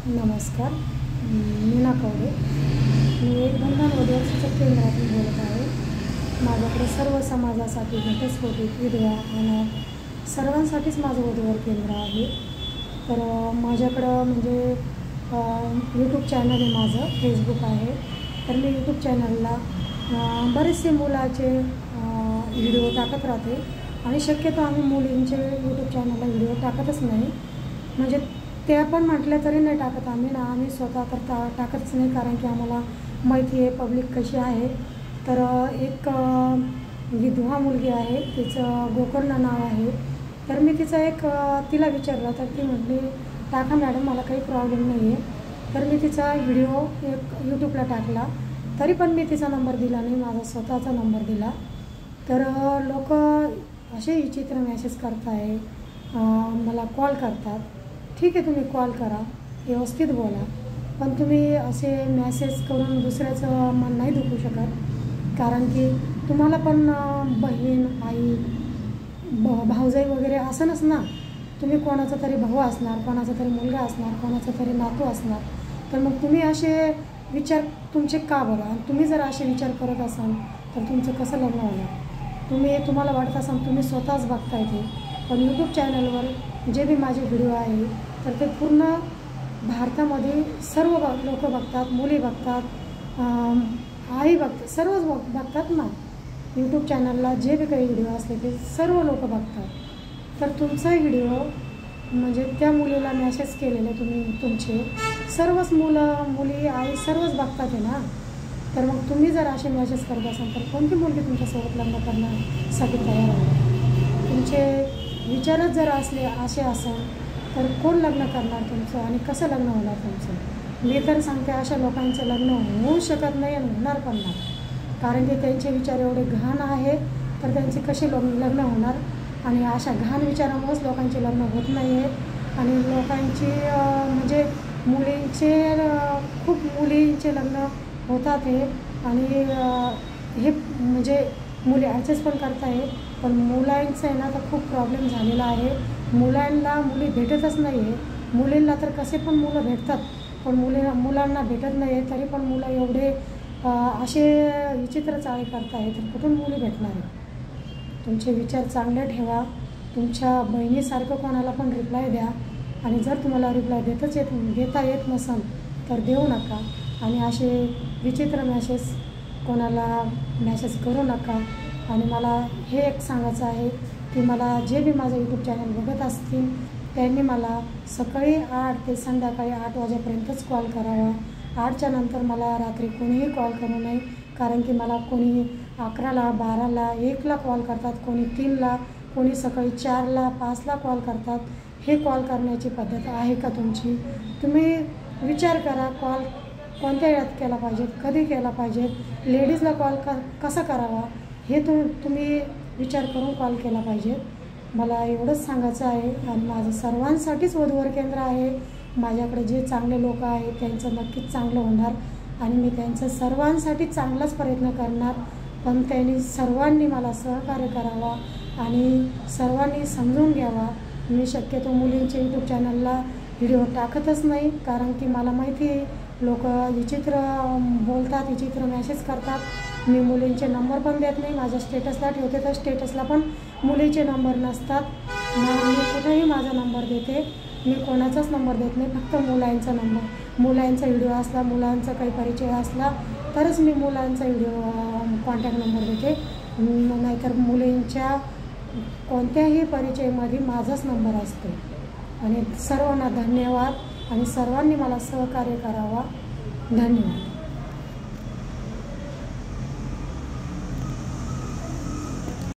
नमस्कार, मीना कवडे. मी एक बंधन वधूवरच्या केंद्रातून बोलत आहे. माझ्याकडे सर्व समाजासाठी घटस्फोटित विधवा आणि सर्वांसाठीच माझं वधूवर केंद्र आहे. तर माझ्याकडं म्हणजे यूट्यूब चॅनल आहे, माझं फेसबुक आहे. तर मी यूट्यूब चॅनलला बरेचसे मुलाचे व्हिडिओ टाकत राहते आणि शक्यतो आम्ही मुलींचे यूट्यूब चॅनलला व्हिडिओ टाकतच नाही. म्हणजे त्या पण म्हटल्या तरी नाही टाकत आम्ही स्वतः तर टाकतच नाही, कारण की आम्हाला माहिती आहे पब्लिक कशी आहे. तर एक विधवा मुलगी आहे, तिचं गोकर्ण नाव आहे. तर मी तिला विचारलं तर ती म्हटली टाका मॅडम, मला काही प्रॉब्लेम नाही आहे. तर मी तिचा व्हिडिओ एक यूट्यूबला टाकला, तरी पण मी तिचा नंबर दिला नाही, माझा स्वतःचा नंबर दिला. तर लोक असे विचित्र मेसेज करताय, मला कॉल करतात. ठीक आहे, तुम्ही कॉल करा, व्यवस्थित बोला, पण तुम्ही असे मेसेज करून दुसऱ्याचं मन नाही दुखू शकत. कारण की तुम्हाला पण बहीण, आई, भाऊजाई वगैरे असणच ना. तुम्ही कोणाचा तरी भाऊ असणार, कोणाचा तरी मुलगा असणार, कोणाचा तरी नातू असणार. तर मग तुम्ही असे विचार तुमचे का बरं? आणि तुम्ही जर असे विचार करत असाल तर तुमचं कसं लग्न होणार? तुम्हाला वाटत असाल तुम्ही स्वतःच बघताय ते. पण यूट्यूब चॅनलवर जे बी माझे व्हिडिओ आहे तर ते पूर्ण भारतामध्ये सर्व लोक बघतात, मुली बघतात, आई बघतात, सर्वच बघतात ना. यूट्यूब चॅनलला जे बी काही व्हिडिओ असले ते सर्व लोक बघतात. तर तुमचा व्हिडिओ म्हणजे त्या मुलीला मेसेज केलेले तुमचे सर्वच मुली, आई सर्वच बघतात आहे ना. तर मग तुम्ही जर असे मेसेज करत असाल तर कोणती मुलगी तुमच्यासोबत लग्न करण्यासाठी तयार आहे? तुमचे विचारच जर असे असेल तर कोण लग्न करणार तुमचं आणि कसं लग्न होणार तुमचं? मी तर सांगते अशा लोकांचं लग्न होऊ शकत नाही आणि होणार पण नाही. कारण की त्यांचे विचार एवढे घाण आहे, तर त्यांचे कसे लग्न होणार? आणि अशा घाण विचारामुळेच लोकांचे लग्न होत नाही आहे. आणि लोकांची म्हणजे खूप मुलींचे लग्न होतात हे. आणि हे म्हणजे मुली ॲडजस्ट पण करताय, पण मुलांचं आहे ना तर खूप प्रॉब्लेम झालेला आहे. मुली भेटतच नाही आहे. मुलींना तर कसे पण मुलं भेटतात, पण मुलांना भेटत नाही आहे. तरी पण मुलं एवढे असे विचित्र चाळे करताय, तर कुठून मुली भेटणार आहे? तुमचे विचार चांगले ठेवा. तुमच्या बहिणीसारखं कोणाला पण रिप्लाय द्या. आणि जर तुम्हाला रिप्लाय देता येत नसेल तर देऊ नका. आणि असे विचित्र कोणाला मेसेज करू नका. आणि मला हे एक सांगायचं आहे की मला जे बी माझं यूट्यूब चॅनल बघत असतील त्यांनी मला सकाळी 8 ते संध्याकाळी 8 वाजेपर्यंतच कॉल करावा. 8च्या नंतर मला रात्री कोणीही कॉल करू नये. कारण की मला कोणी 11ला, 12ला, 1ला कॉल करतात, कोणी 3ला, कोणी सकाळी 4ला, 5ला कॉल करतात. हे कॉल करण्याची पद्धत आहे का तुमची? तुम्ही विचार करा, कॉल कोणत्या वेळात केला पाहिजे, कधी केला पाहिजे, लेडीजला कॉल कसा करावा हे तुम्ही विचार करून कॉल केला पाहिजे. मला एवढंच सांगायचं आहे. आणि माझं सर्वांसाठीच वधूवर केंद्र आहे. माझ्याकडे जे चांगले लोक आहेत त्यांचं नक्कीच चांगलं होणार आणि मी त्यांचं सर्वांसाठी चांगलाच प्रयत्न करणार. पण त्यांनी सर्वांनी मला सहकार्य करावा आणि सर्वांनी समजून घ्यावा. मी शक्यतो मुलींच्या यूट्यूब चॅनलला व्हिडिओ टाकतच नाही, कारण की मला माहिती आहे लोक विचित्र बोलतात, विचित्र मेसेज करतात. मी मुलींचे नंबर पण देत नाही. माझ्या स्टेटसला ठेवते तर स्टेटसला पण मुलीचे नंबर नसतात. मी कुठेही माझा नंबर देते. मी कोणाचाच नंबर देत नाही, फक्त मुलांचा नंबर. मुलांचा व्हिडिओ असला, मुलांचा काही परिचय असला तरच मी मुलांचा व्हिडिओ कॉन्टॅक्ट नंबर देते. नाहीतर मुलींच्या कोणत्याही परिचयामध्ये माझाच नंबर असतो. आणि सर्वांना धन्यवाद आणि सर्वांनी मला सहकार्य करावा. धन्यवाद.